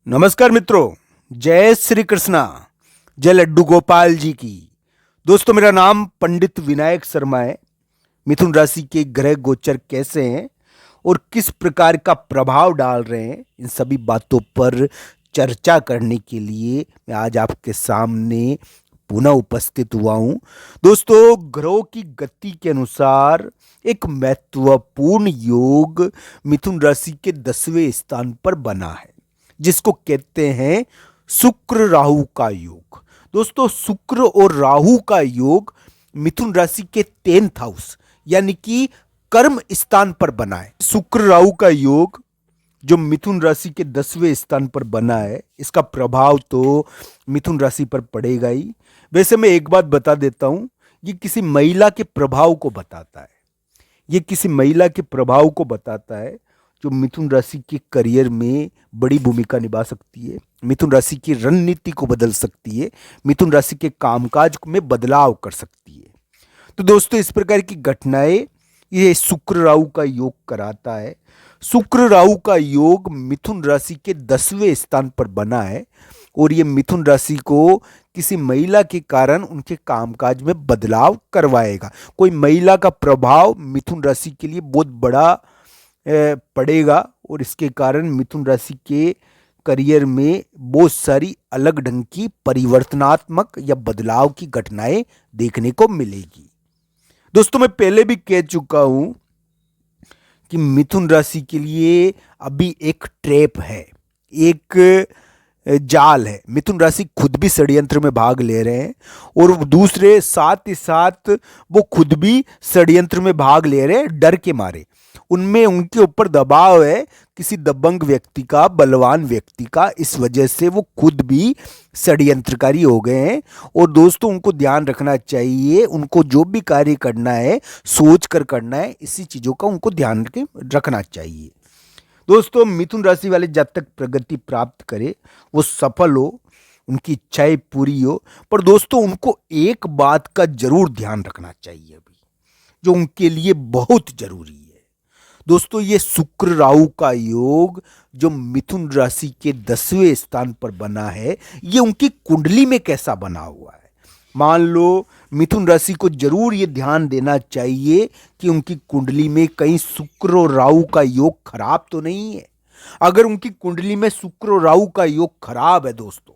नमस्कार मित्रों, जय श्री कृष्णा, जय लड्डू गोपाल जी की। दोस्तों, मेरा नाम पंडित विनायक शर्मा है। मिथुन राशि के ग्रह गोचर कैसे हैं और किस प्रकार का प्रभाव डाल रहे हैं, इन सभी बातों पर चर्चा करने के लिए मैं आज आपके सामने पुनः उपस्थित हुआ हूं। दोस्तों, ग्रहों की गति के अनुसार एक महत्वपूर्ण योग मिथुन राशि के 10वें स्थान पर बना है, जिसको कहते हैं शुक्र राहु का योग। दोस्तों, शुक्र और राहु का योग मिथुन राशि के 10th हाउस यानी कि कर्म स्थान पर बना है। शुक्र राहु का योग जो मिथुन राशि के 10वें स्थान पर बना है, इसका प्रभाव तो मिथुन राशि पर पड़ेगा ही। वैसे मैं एक बात बता देता हूं, ये किसी महिला के प्रभाव को बताता है। ये किसी महिला के प्रभाव को बताता है जो मिथुन राशि के करियर में बड़ी भूमिका निभा सकती है, मिथुन राशि की रणनीति को बदल सकती है, मिथुन राशि के कामकाज में बदलाव कर सकती है। तो दोस्तों, इस प्रकार की घटनाएं ये शुक्र राहु का योग कराता है। शुक्र राहु का योग मिथुन राशि के 10वें स्थान पर बना है और ये मिथुन राशि को किसी महिला के कारण उनके कामकाज में बदलाव करवाएगा। कोई महिला का प्रभाव मिथुन राशि के लिए बहुत बड़ा पड़ेगा और इसके कारण मिथुन राशि के करियर में बहुत सारी अलग ढंग की परिवर्तनात्मक या बदलाव की घटनाएं देखने को मिलेगी। दोस्तों, मैं पहले भी कह चुका हूं कि मिथुन राशि के लिए अभी एक ट्रैप है, एक जाल है। मिथुन राशि खुद भी षड्यंत्र में भाग ले रहे हैं और दूसरे साथ ही साथ वो खुद भी षड्यंत्र में भाग ले रहे हैं डर के मारे। उनमें उनके ऊपर दबाव है किसी दबंग व्यक्ति का, बलवान व्यक्ति का। इस वजह से वो खुद भी षड्यंत्रकारी हो गए हैं। और दोस्तों, उनको ध्यान रखना चाहिए, उनको जो भी कार्य करना है सोच कर करना है। इसी चीज़ों का उनको ध्यान रखना चाहिए। दोस्तों, मिथुन राशि वाले जब तक प्रगति प्राप्त करे, वो सफल हो, उनकी इच्छाएं पूरी हो, पर दोस्तों उनको एक बात का जरूर ध्यान रखना चाहिए अभी, जो उनके लिए बहुत जरूरी है। दोस्तों, ये शुक्र राहु का योग जो मिथुन राशि के 10वें स्थान पर बना है, ये उनकी कुंडली में कैसा बना हुआ है। मान लो, मिथुन राशि को जरूर ये ध्यान देना चाहिए कि उनकी कुंडली में कहीं शुक्र और राहु का योग खराब तो नहीं है। अगर उनकी कुंडली में शुक्र और राहु का योग खराब है, दोस्तों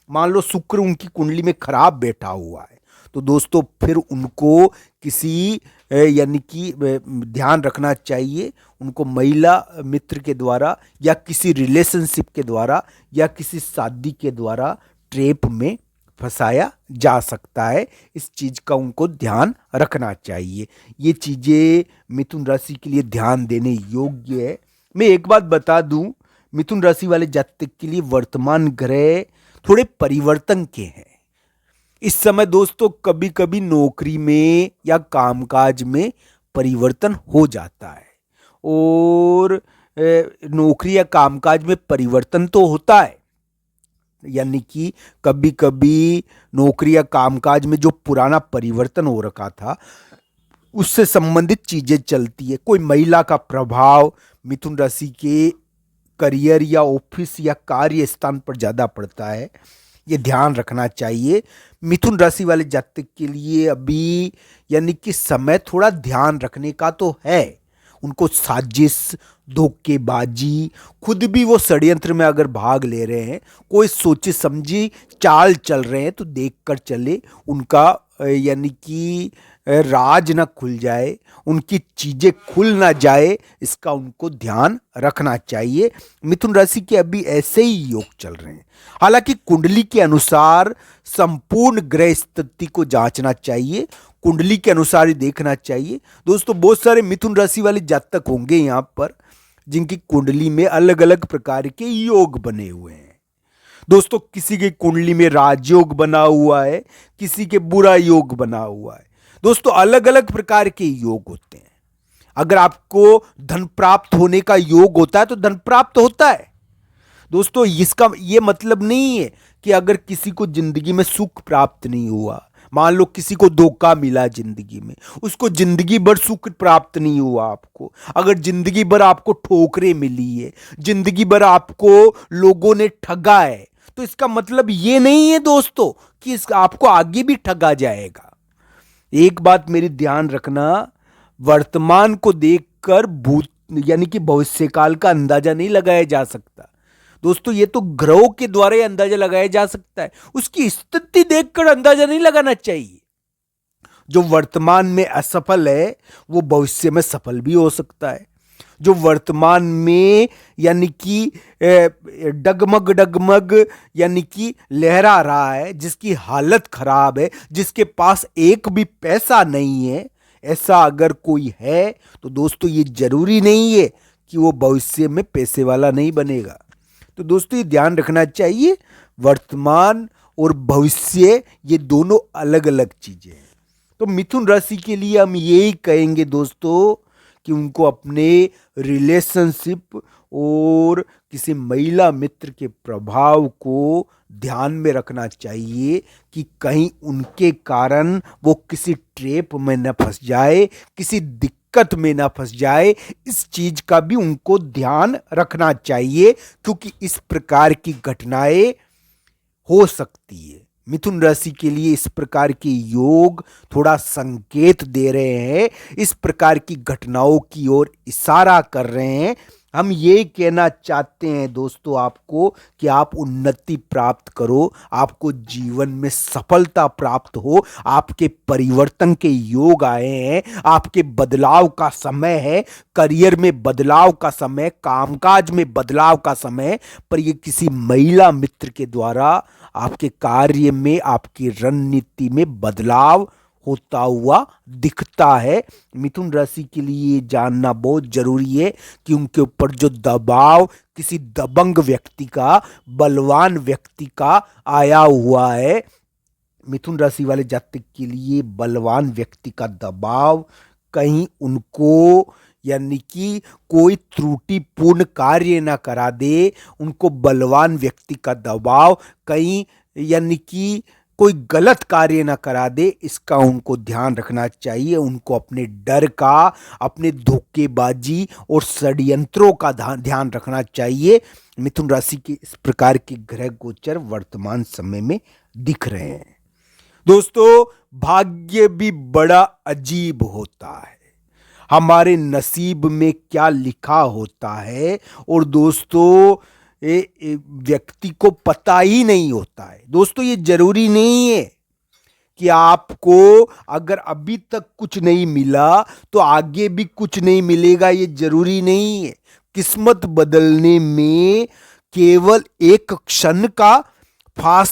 मान लो शुक्र उनकी कुंडली में खराब बैठा हुआ है, तो दोस्तों फिर उनको किसी यानी कि ध्यान रखना चाहिए। उनको महिला मित्र के द्वारा या किसी रिलेशनशिप के द्वारा या किसी शादी के द्वारा ट्रैप में फंसाया जा सकता है। इस चीज का उनको ध्यान रखना चाहिए। ये चीजें मिथुन राशि के लिए ध्यान देने योग्य है। मैं एक बात बता दूं, मिथुन राशि वाले जातक के लिए वर्तमान ग्रह थोड़े परिवर्तन के हैं इस समय। दोस्तों, कभी कभी नौकरी में या कामकाज में परिवर्तन हो जाता है और नौकरी या कामकाज में परिवर्तन तो होता है, यानी कि कभी कभी नौकरी या कामकाज में जो पुराना परिवर्तन हो रखा था उससे संबंधित चीजें चलती है। कोई महिला का प्रभाव मिथुन राशि के करियर या ऑफिस या कार्य स्थान पर ज्यादा पड़ता है, ये ध्यान रखना चाहिए। मिथुन राशि वाले जातक के लिए अभी यानी कि समय थोड़ा ध्यान रखने का तो है। उनको साजिश, धोखेबाजी, खुद भी वो षड्यंत्र में अगर भाग ले रहे हैं, कोई सोची समझी चाल चल रहे हैं, तो देख कर चले, उनका यानी कि राज ना खुल जाए, उनकी चीजें खुल ना जाए, इसका उनको ध्यान रखना चाहिए। मिथुन राशि के अभी ऐसे ही योग चल रहे हैं। हालांकि कुंडली के अनुसार संपूर्ण ग्रह स्थिति को जांचना चाहिए, कुंडली के अनुसार ही देखना चाहिए। दोस्तों, बहुत सारे मिथुन राशि वाले जातक होंगे यहाँ पर जिनकी कुंडली में अलग अलग प्रकार के योग बने हुए हैं। दोस्तों, किसी के कुंडली में राजयोग बना हुआ है, किसी के बुरा योग बना हुआ है। दोस्तों, अलग अलग प्रकार के योग होते हैं। अगर आपको धन प्राप्त होने का योग होता है तो धन प्राप्त होता है। दोस्तों, इसका ये मतलब नहीं है कि अगर किसी को जिंदगी में सुख प्राप्त नहीं हुआ, मान लो किसी को धोखा मिला जिंदगी में, उसको जिंदगी भर सुख प्राप्त नहीं हुआ आपको, अगर जिंदगी भर आपको ठोकरें मिली है, जिंदगी भर आपको लोगों ने ठगा है, तो इसका मतलब ये नहीं है दोस्तों कि आपको आगे भी ठगा जाएगा। एक बात मेरी ध्यान रखना, वर्तमान को देखकर भूत यानी कि भविष्य काल का अंदाजा नहीं लगाया जा सकता दोस्तों। ये तो ग्रहों के द्वारा ही अंदाजा लगाया जा सकता है, उसकी स्थिति देखकर अंदाजा नहीं लगाना चाहिए। जो वर्तमान में असफल है वो भविष्य में सफल भी हो सकता है। जो वर्तमान में यानी कि डगमग डगमग यानी कि लहरा रहा है, जिसकी हालत खराब है, जिसके पास एक भी पैसा नहीं है, ऐसा अगर कोई है तो दोस्तों ये जरूरी नहीं है कि वो भविष्य में पैसे वाला नहीं बनेगा। तो दोस्तों ये ध्यान रखना चाहिए, वर्तमान और भविष्य ये दोनों अलग अलग चीजें हैं। तो मिथुन राशि के लिए हम यही कहेंगे दोस्तों कि उनको अपने रिलेशनशिप और किसी महिला मित्र के प्रभाव को ध्यान में रखना चाहिए कि कहीं उनके कारण वो किसी ट्रैप में न फंस जाए, किसी दिक्कत में ना फंस जाए। इस चीज का भी उनको ध्यान रखना चाहिए, क्योंकि इस प्रकार की घटनाएं हो सकती है। मिथुन राशि के लिए इस प्रकार के योग थोड़ा संकेत दे रहे हैं, इस प्रकार की घटनाओं की ओर इशारा कर रहे हैं। हम ये कहना चाहते हैं दोस्तों आपको कि आप उन्नति प्राप्त करो, आपको जीवन में सफलता प्राप्त हो, आपके परिवर्तन के योग आए हैं, आपके बदलाव का समय है, करियर में बदलाव का समय, कामकाज में बदलाव का समय। पर ये किसी महिला मित्र के द्वारा आपके कार्य में, आपकी रणनीति में बदलाव होता हुआ दिखता है। मिथुन राशि के लिए जानना बहुत जरूरी है कि उनके ऊपर जो दबाव किसी दबंग व्यक्ति का, बलवान व्यक्ति का आया हुआ है, मिथुन राशि वाले जातक के लिए बलवान व्यक्ति का दबाव कहीं उनको यानी कि कोई त्रुटिपूर्ण कार्य ना करा दे, उनको बलवान व्यक्ति का दबाव कहीं यानी कि कोई गलत कार्य ना करा दे, इसका उनको ध्यान रखना चाहिए। उनको अपने डर का, अपने धोखेबाजी और षड्यंत्रों का ध्यान रखना चाहिए। मिथुन राशि के इस प्रकार के ग्रह गोचर वर्तमान समय में दिख रहे हैं। दोस्तों भाग्य भी बड़ा अजीब होता है, हमारे नसीब में क्या लिखा होता है और दोस्तों व्यक्ति को पता ही नहीं होता है। दोस्तों ये जरूरी नहीं है कि आपको अगर अभी तक कुछ नहीं मिला तो आगे भी कुछ नहीं मिलेगा, ये जरूरी नहीं है। किस्मत बदलने में केवल एक क्षण का फासला